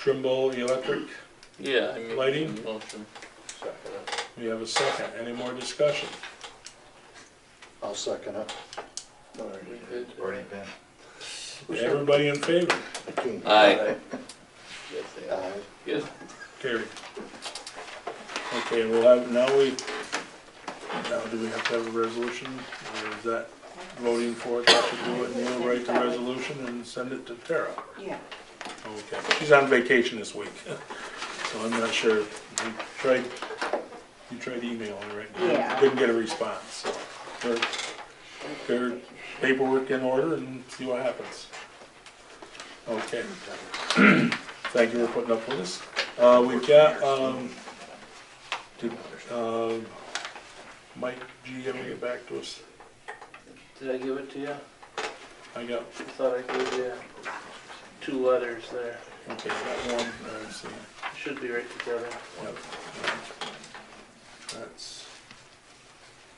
Trimble Electric. Yeah. I made Lighting? the motion. Second it. We have a second. Any more discussion? I'll second it. Already been. Everybody in favor? Aye. Yes, they are. Aye. Yes. Carried. Okay, we'll have, now do we have to have a resolution? Or is that voting for it? I should do it and you'll write the resolution and send it to Tara. Yeah. Okay, she's on vacation this week, so I'm not sure. You tried emailing her, right? Yeah. Didn't get a response, so get her paperwork in order and see what happens. Okay. Thank you for putting up with us. We've got, Mike G, ever get back to us? Did I give it to you? I got, I thought I gave you 2 letters there. okay, got one, let's see. Should be right together. Yep. That's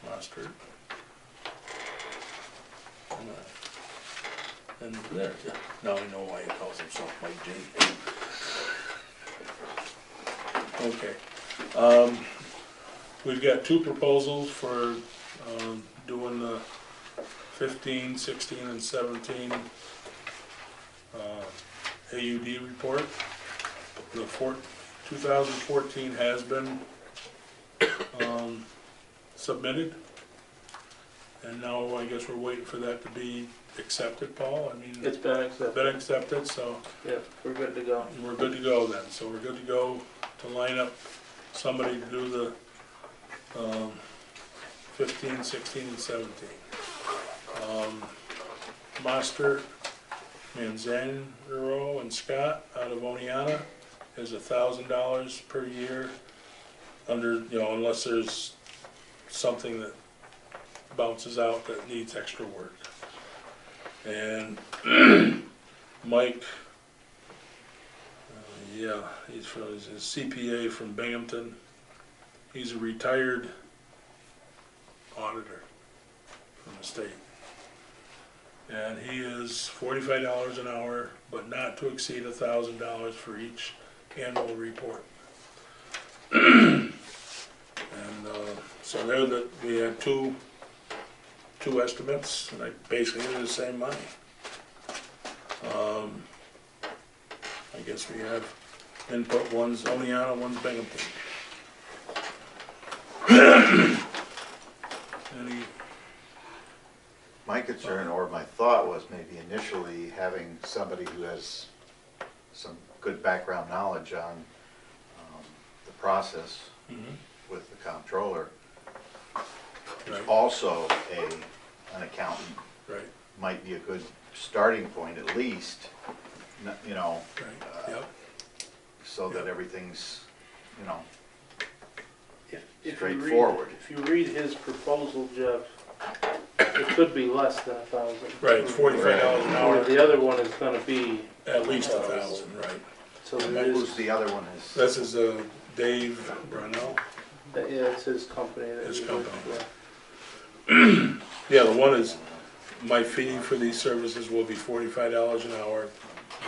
mustard. And there, yeah. Now I know why he calls himself Mike G. Okay. We've got 2 proposals for doing the 15, 16, and 17 AUD report. The 2014 has been submitted, and now I guess we're waiting for that to be accepted, Paul. I mean, It's been accepted. been accepted, so Yeah, we're good to go. we're good to go then. So we're good to go to line up somebody to do the 15, 16, and 17. Master, Manzanero, and Scott out of Oneana is $1,000 per year under, unless there's something that bounces out that needs extra work. And Mike, yeah, he's a CPA from Binghamton. He's a retired auditor from the state. And he is $45 an hour, but not to exceed $1,000 for each annual report. And so we had two estimates, and I basically did the same money. I guess we have input, one's Oneana, one's Binghamton. Any? My concern, or my thought was maybe initially having somebody who has some good background knowledge on the process with the comptroller, who's Right. also an accountant, Right, might be a good starting point at least, you know, right, yep, so that everything's, you know, If you straightforward. If you read his proposal, Jeff, it could be less than 1,000. right, it's $45 an hour, The other one is gonna be, at least 1,000, right. so And there who's is, the other one is? This is Dave Brunel. yeah, it's his company that His he works company. for. Yeah, the one is, my fee for these services will be $45 an hour,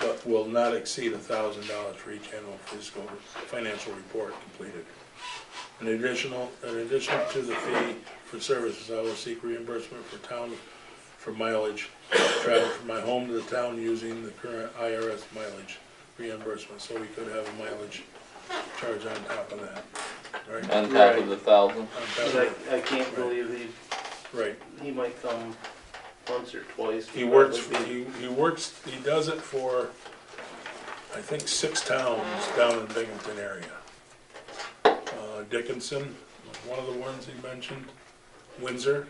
but will not exceed $1,000 for each annual fiscal financial report completed. In addition to the fee for services, I will seek reimbursement for mileage travel from my home to the town using the current IRS mileage reimbursement, so we could have a mileage charge on top of that, right? On top of the 1,000. On top But of it, I can't believe right. he might come once or twice. He does it for, I think, 6 towns down in the Binghamton area. Dickinson was one of the ones he mentioned, Windsor.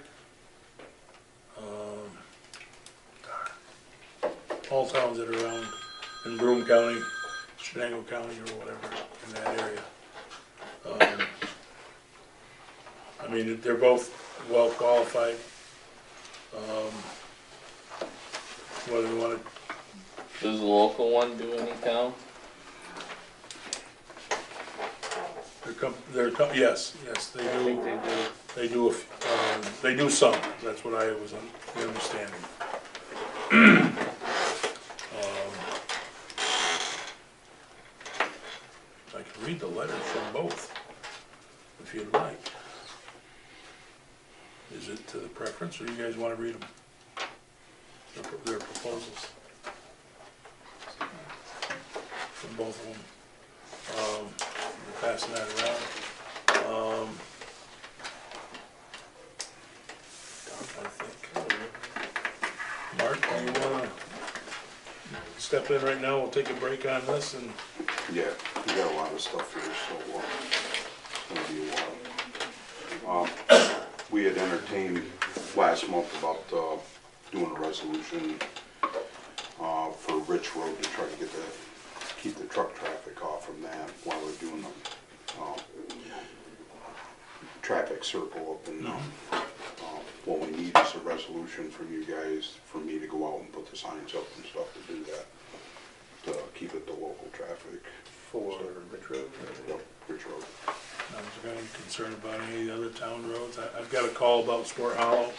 All towns that are around in Broome County, Shenango County or whatever, in that area. I mean, they're both well qualified. Whether you want to, Does the local one do any town? yes, they I think do. they do. They do some. That's what I was understanding. read the letters from both, if you'd like. Is it to the preference, or you guys wanna read them? Their proposals. From both of them. We're passing that around. I think. Mark, do you wanna step in right now? We'll take a break on this and. Yeah, we got a lot of stuff here, so it's gonna be a while. We had entertained last month about doing a resolution for Rich Road to try to get keep the truck traffic off from that while we're doing the traffic circle up and what we need is a resolution from you guys for me to go out and put the signs up and stuff to do that, to keep it to local traffic. For Rich Road? Yep, Rich Road. I was got any concern about any of the other town roads. I've got a call about Sport Hollow.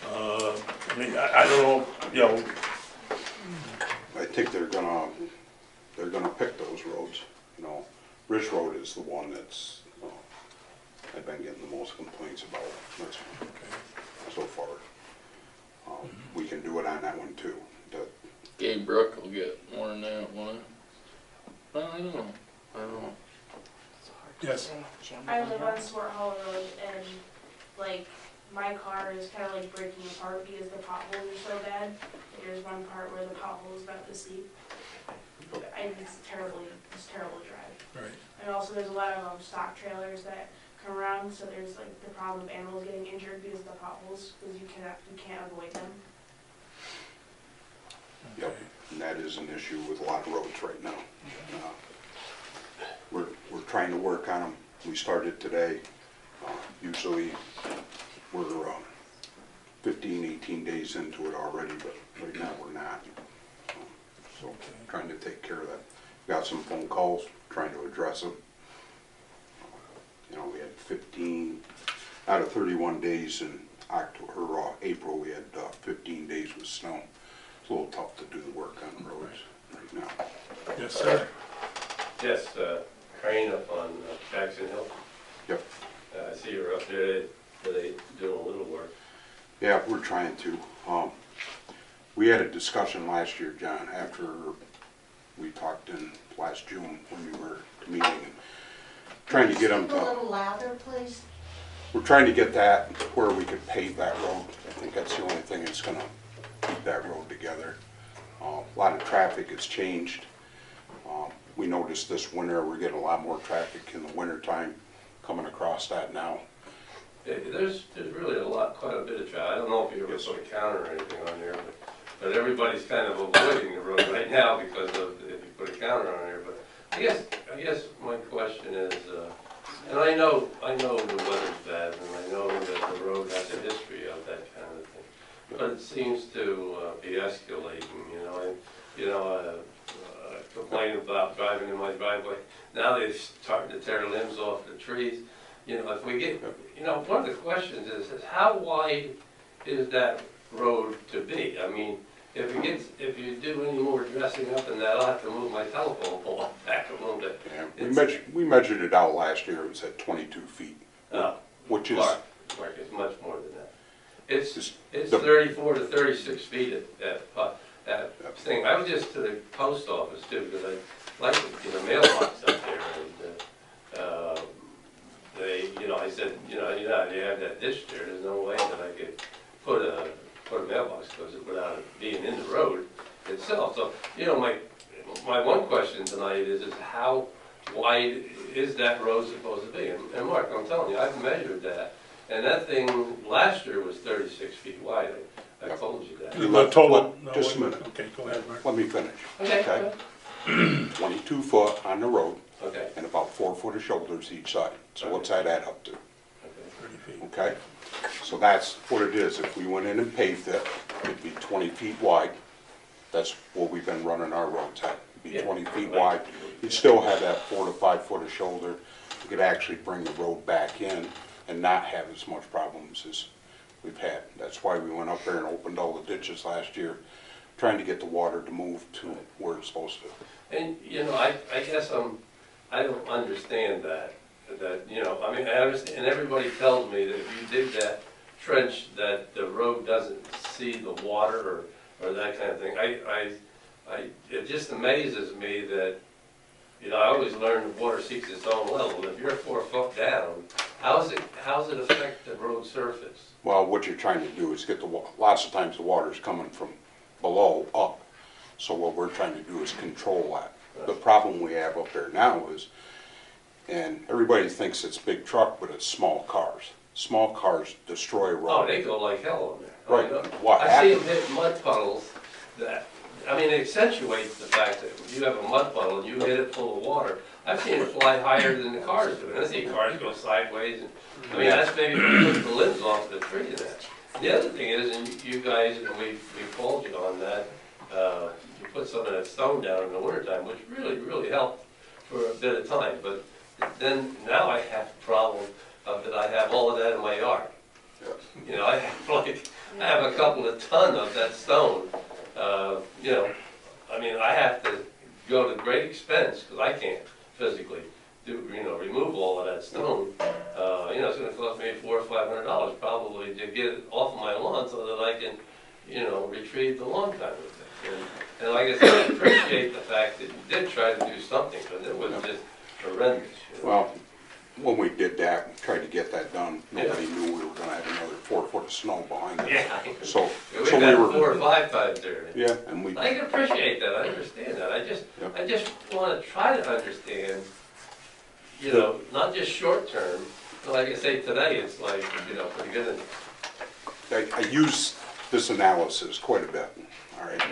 I mean, I don't know, you know, I think they're gonna pick those roads, you know. Rich Road is the one that's, I've been getting the most complaints about, that's so far. We can do it on that one too. Gabe Brook will get more than that, won't it? Well, I don't know. yes, I live on Swart Hollow Road and like my car is kind of like breaking apart because the potholes are so bad. There's one part where the pothole is about this deep. It's terrible to drive. right. And also there's a lot of stock trailers that come around, so there's like the problem of animals getting injured because of the potholes, because you can't avoid them. Yep, and that is an issue with a lot of roads right now. We're trying to work on them. We started today. Usually we're 15, 18 days into it already, but right now we're not. So trying to take care of that. Got some phone calls, trying to address them. You know, we had 15 out of 31 days in April, we had 15 days with snow. It's a little tough to do the work on the roads right now. Yes, sir. Yes, Crane up on Jackson Hill. Yep. I see you're up there. Are they doing a little work? Yeah, we're trying to. We had a discussion last year, John, after we talked in last June when we were meeting, and trying to get them Speak a to. little louder, please. We're trying to get that where we could pave that road. I think that's the only thing that's gonna keep that road together. A lot of traffic has changed. We noticed this winter we're getting a lot more traffic in the winter time coming across that now. There's really quite a bit of traffic. I don't know if you ever put a counter or anything on there, but everybody's kind of avoiding the road right now because of if you put a counter on there. But I guess my question is, and I know the weather's bad, and I know that the road has a history of that kind of thing, but it seems to be escalating. Complaining about driving in my driveway. Now they're starting to tear limbs off the trees. If we get, one of the questions is how wide is that road to be? I mean, if you do any more dressing up in that, I'll have to move my telephone pole back a little bit. Yeah, we measured it out last year. It was at 22 feet, which is Mark, it's much more than that. It's the 34 to 36 feet at thing. I was just to the post office too because I like to get a mailbox up there, and I said, you have that ditch there. There's no way that I could put a mailbox without it being in the road itself. So my one question tonight is how wide is that road supposed to be? And Mark, I'm telling you, I've measured that, and that thing last year was 36 feet wide. I told you that. Just a minute. Okay, go ahead, Mark. Let me finish. Okay. 22 foot on the road Okay. and about 4 foot of shoulders each side. So what's that add up to? 30 feet. Okay? So that's what it is. If we went in and paved it, it'd be 20 feet wide. That's what we've been running our roads at. It'd be 20 feet wide. You'd still have that 4 to 5 foot of shoulder. You could actually bring the road back in and not have as much problems as we've had. That's why we went up there and opened all the ditches last year, trying to get the water to move to where it's supposed to. And I guess I don't understand that, you know, I mean, I understand, and everybody tells me that if you dig that trench, that the road doesn't see the water or that kind of thing. It just amazes me that, you know, I always learn the water seeks its own level. If you're 4 foot down, how's it affect the road surface? Well, what you're trying to do is get lots of times the water's coming from below up. So what we're trying to do is control that. The problem we have up there now is, and everybody thinks it's big truck, but it's small cars. Small cars destroy a road. Oh, they go like hell on there. Right. I mean, What I see them happens- hit mud puddles that, I mean, it accentuates the fact that if you have a mud puddle and you hit it full of water, I've seen it fly higher than the cars do. And I see cars go sideways and, I mean, that's maybe put the limbs off the tree and that. The other thing is, and you guys, and we called you on that, you put some of that stone down in the wintertime, which really helped for a bit of time. But then, now I have a problem of that I have all of that in my yard. You know, I have a couple of ton of that stone. You know, I mean, I have to go to great expense, because I can't physically remove all of that stone. You know, it's gonna cost me $400 or $500 probably to get it off of my lawn so that I can, you know, retrieve the lawn time with it. And like I said, I appreciate the fact that you did try to do something, because it was just horrendous. You know? Well, when we did that, we tried to get that done, nobody knew we were gonna have another 4 foot of snow behind it. Yeah. So We've we had were, 4 or 5 times there. yeah, and we, I can appreciate that, I understand that, I just wanna try to understand, you know, not just short term, but like I say, today, it's like, you know, pretty good. I use this analysis quite a bit, all right?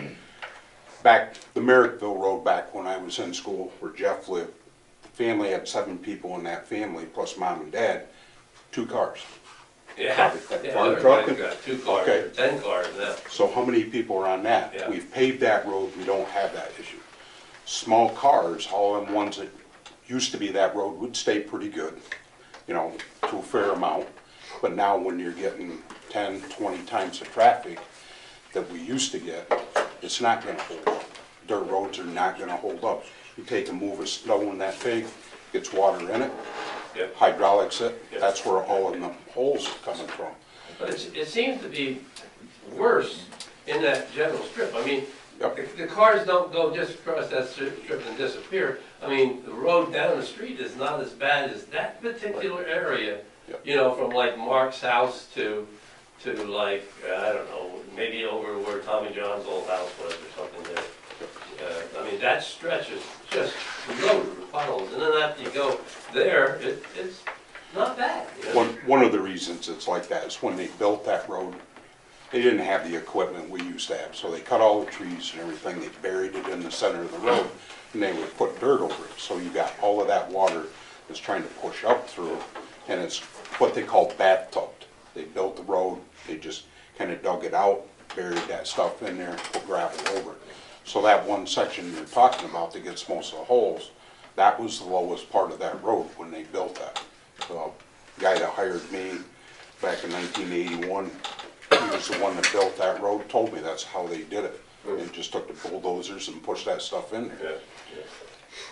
Back, the Merrickville Road back when I was in school, where Jeff lived, the family had 7 people in that family, plus mom and dad, 2 cars. Yeah, That yeah, farm truck everybody's and- got 2 cars, Okay. or 10 cars now. So how many people are on that? Yeah. We've paved that road, we don't have that issue. Small cars, all them ones that used to be that road would stay pretty good, you know, to a fair amount. But now when you're getting 10, 20 times the traffic that we used to get, it's not gonna hold up. Dirt roads are not gonna hold up. You take a move of stone that big, gets water in it, Yeah. hydraulics it, Yeah. that's where all of the holes are coming from. But it seems to be worse in that general strip. I mean, Yep. the cars don't go just across that strip and disappear. I mean, the road down the street is not as bad as that particular area, Yep. you know, from like Mark's house to like, I don't know, maybe over where Tommy John's old house was or something there. I mean, that stretch is just loaded with potholes, and then after you go there, it's not bad, you know? One of the reasons it's like that is when they built that road, they didn't have the equipment we used to have, so they cut all the trees and everything, they buried it in the center of the road, and they would put dirt over it, so you got all of that water that's trying to push up through, and it's what they call bathtubed. They built the road, they just kind of dug it out, buried that stuff in there, put gravel over it. So that one section you're talking about that gets most of the holes, that was the lowest part of that road when they built that. The guy that hired me back in 1981, he was the one that built that road, told me that's how they did it. They just took the bulldozers and pushed that stuff in there. Yeah,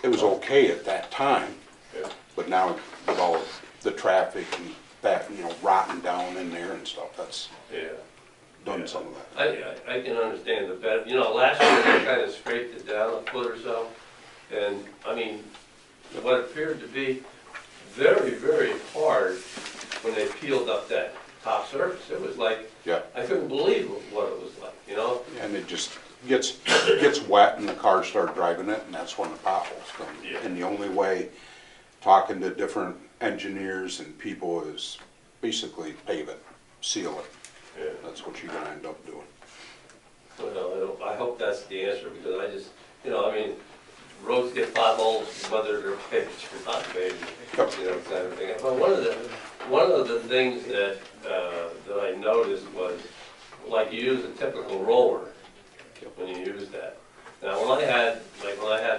It was okay at that time, yeah. but now with all the traffic and that, you know, rotting down in there and stuff, that's Yeah. done some of that. I can understand the bed, you know, last year they kind of scraped it down a foot or so, and, I mean, what appeared to be very hard when they peeled up that top surface, it was like, Yeah, I couldn't believe what it was like, you know? and it just gets wet and the cars start driving it, and that's when the potholes come. Yeah. And the only way, talking to different engineers and people, is basically pave it, seal it. Yeah. That's what you're gonna end up doing. Well, I hope that's the answer, because I just, you know, I mean, roads get potholes, whether they're paved or not paved, you know, kind of thing. But one of the things that I noticed was, like, you use a typical roller when you use that. Now, when I had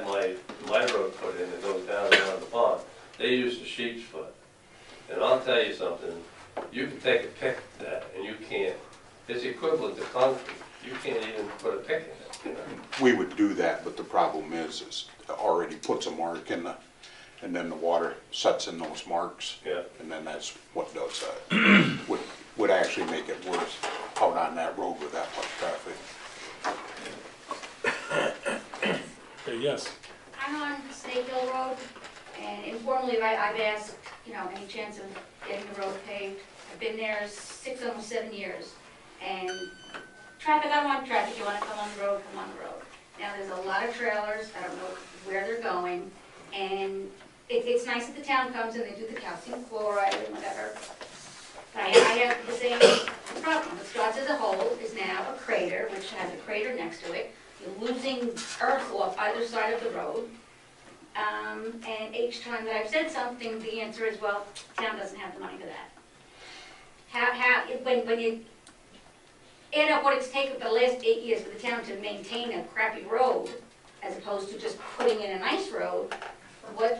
my road put in that goes down and around the pond, they used a sheep's foot. And I'll tell you something, you can take a pick at that, and you can't, it's equivalent to concrete. You can't even put a pick in it, you know? We would do that, but the problem is it already puts a mark in the and then the water sets in those marks. Yeah. And then that's what does that. Would actually make it worse out on that road with that much traffic. Okay, yes. I'm on Snake Hill Road, and informally, I've asked, any chance of getting the road paved. I've been there 6, almost 7 years, and traffic, I want traffic, you wanna come on the road, come on the road. Now, there's a lot of trailers, I don't know where they're going, and it's nice that the town comes and they do the calcium chloride and whatever. But I have the same problem, the Stratz as a whole is now a crater, which has a crater next to it. You're losing earth off either side of the road. And each time that I've said something, the answer is, well, town doesn't have the money for that. When you add up what it's taken for the last 8 years for the town to maintain a crappy road, as opposed to just putting in a nice road, what?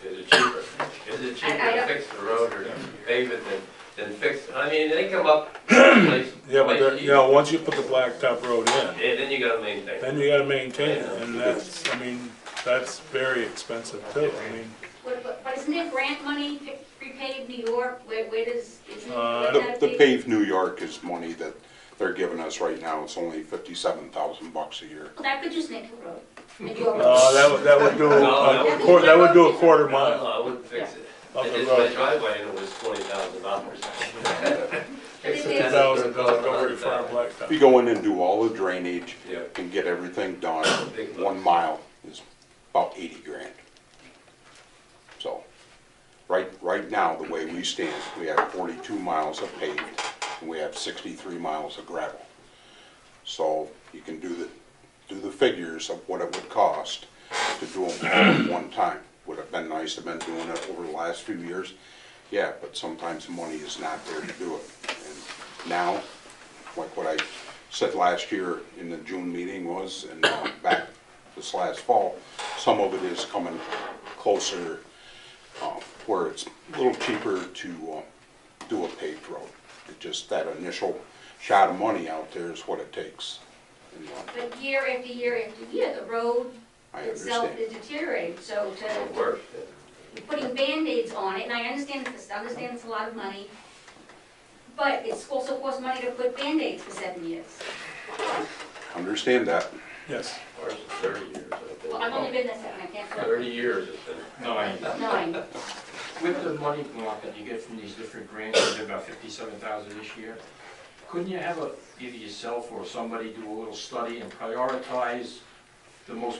Is it cheaper? Is it cheaper to fix the road or pave it than fix, I mean, they come up place. Yeah, but once you put the blacktop road in, And then you gotta maintain. then you gotta maintain it, and that's very expensive too, But isn't there grant money, prepaid New York, where does, isn't The paved New York is money that they're giving us right now. It's only $57,000 a year. Well, that could just make a road. And your road. that would do a quarter No, mile I wouldn't fix it. of I the did my road. driveway and it was $20,000. $2,000 go very far on If blacktop. you go in and do all the drainage Yeah. and get everything done, Big 1 mile is about 80 grand. So, right now, the way we stand, we have 42 miles of paved, and we have 63 miles of gravel. So, you can do the figures of what it would cost to do them all at one time. Would have been nice to have been doing it over the last few years, yeah, but sometimes the money is not there to do it. And now, like what I said last year in the June meeting was, and back this last fall, some of it is coming closer, where it's a little cheaper to do a paved road. It just, that initial shot of money out there is what it takes. And, But year after year after year, the road I itself understand. is deteriorating, so It to, works. you're putting Band-Aids on it, and I understand it's a lot of money, but it's also cost money to put Band-Aids for 7 years. Understand that. Yes. Ours is 30 years, I Well, I've only think. been there 7, I can't. 30 years it's been. 9. With the money, Mark, that you get from these different grants, you did about 57,000 this year, couldn't you have either yourself or somebody do a little study and prioritize the most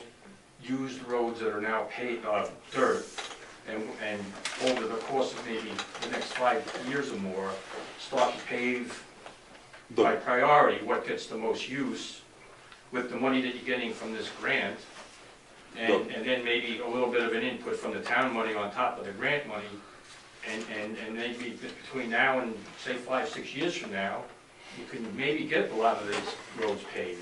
used roads that are now paved, dirt, and over the course of maybe the next 5 years or more, start to pave by priority what gets the most use with the money that you're getting from this grant, and then maybe a little bit of an input from the town money on top of the grant money, and maybe between now and, say, 5, 6 years from now, you can maybe get a lot of these roads paved.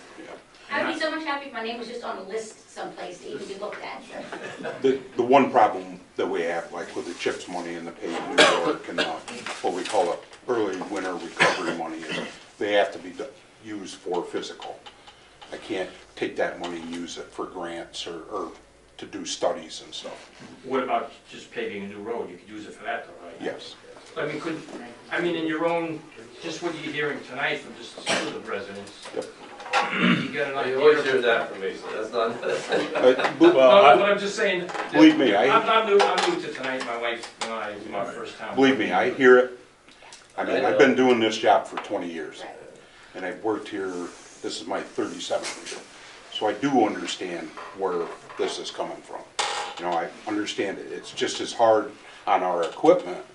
I'd be so much happy if my name was just on a list someplace to even be looked at. The one problem that we have, like with the CHIPS money and the paved New York and what we call it early winter recovery money, is they have to be used for physical. I can't take that money and use it for grants or to do studies and stuff. What about just paving a new road? You could use it for that though, right? Yes. I mean, in your own, just what you're hearing tonight from just some of the residents, Yep. you get an idea. You always hear that from me, so that's not. No, Well, but I'm just saying. that- Believe me, I'm new to tonight, my wife and I, it's my first time. Believe me, I hear it. I mean, I've been doing this job for 20 years, and I've worked here, this is my 37th year. So I do understand where this is coming from. You know, I understand it. It's just as hard on our equipment,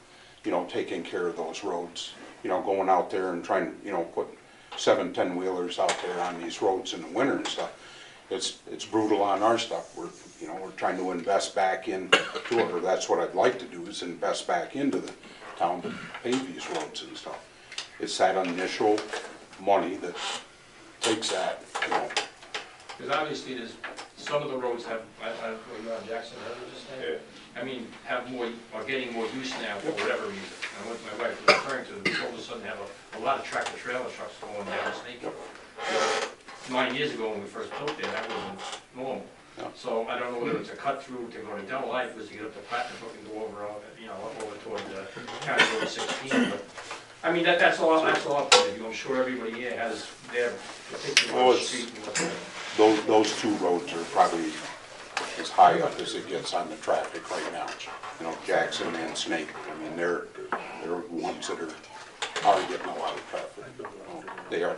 you know, taking care of those roads, you know, going out there and trying, you know, put 7, 10-wheelers out there on these roads in the winter and stuff. It's brutal on our stuff. We're trying to invest back into it, or that's what I'd like to do, is invest back into the town to pave these roads and stuff. It's that initial money that takes that, you know. Because obviously there's, some of the roads have, you're on Jackson, how did you just say? I mean, have more, are getting more use now for whatever reason. And what my wife was referring to, we all of a sudden have a lot of tractor trailer trucks going down Snake Hill. 9 years ago when we first built there, that wasn't normal. Yeah. So I don't know whether it's a cut through to go to Del Life, was to get up to Platinum Brook and go over, over toward County Road 16, but, I mean, that's all up to you. I'm sure everybody here has their Well, particular it's- street and what Those two roads are probably as high up as it gets on the traffic right now. You know, Jackson and Snake, I mean, they're ones that are getting a lot of traffic. They are.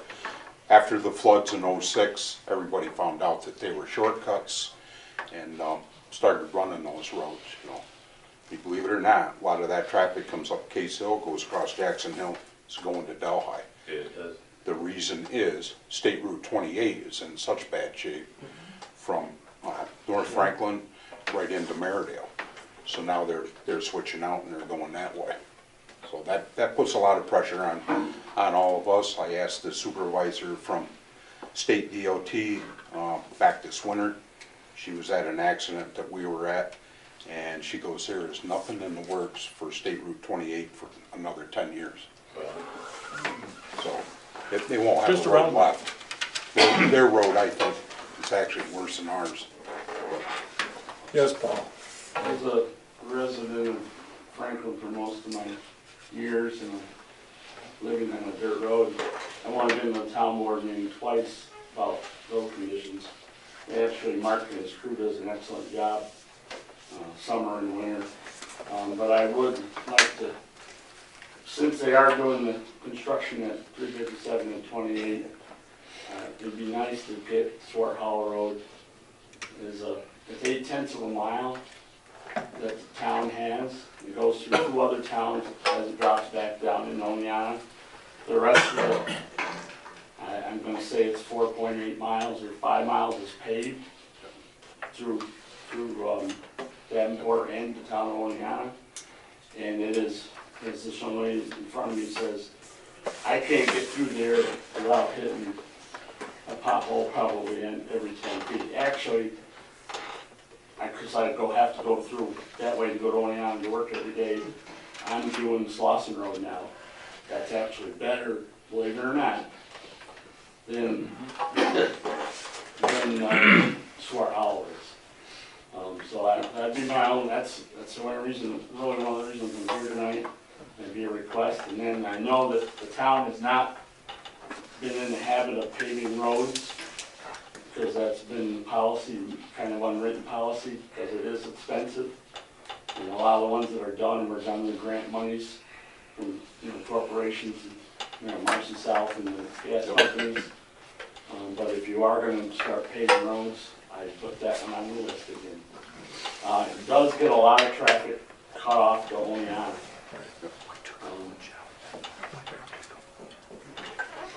After the floods in '06, everybody found out that they were shortcuts and started running those roads, you know. You believe it or not, a lot of that traffic comes up Case Hill, goes across Jackson Hill, it's going to Delhi. It does. The reason is State Route 28 is in such bad shape from North Franklin right into Maridale. So now they're switching out and they're going that way. So that puts a lot of pressure on all of us. I asked the supervisor from State DOT back this winter. She was at an accident that we were at, and she goes, there is nothing in the works for State Route 28 for another 10 years. So they won't have Just a road around- left. Their road, I think, is actually worse than ours. Yes, Paul? As a resident of Franklin for most of my years and living on a dirt road, I've only been to the town board meeting twice about road conditions. Actually, Mark and his crew does an excellent job, summer and winter. But I would like to, since they are doing the construction at 357 and 28, it'd be nice to get Swart Hollow Road. It's 8/10 of a mile that the town has. It goes through 2 other towns as it drops back down in Oneonta. The rest of it, I'm gonna say it's 4.8 miles or 5 miles is paved through Davenport and the town of Oneonta. And it is, as this young lady in front of me says, I can't get through there without hitting a pothole probably every 10 feet. Actually, because I have to go through that way to go to Oneonta to work every day. I'm doing Slauson Road now. That's actually better, believe it or not, than Swart Hollow is. So that'd be my own, that's the only reason, really one of the reasons I'm here tonight. That'd be a request. And then I know that the town has not been in the habit of paving roads, because that's been the policy, kind of unwritten policy, because it is expensive. And a lot of the ones that are done were done with grant monies from, corporations, Marsh and South and the gas companies. But if you are gonna start paving roads, I put that one on the list again. It does get a lot of traffic cut off to Oneonta.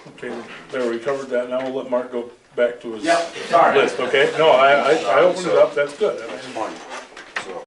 Okay, there, we covered that, now we'll let Mark go back to his Yep, sorry. list, okay? No, I opened it up, that's good. That's fine.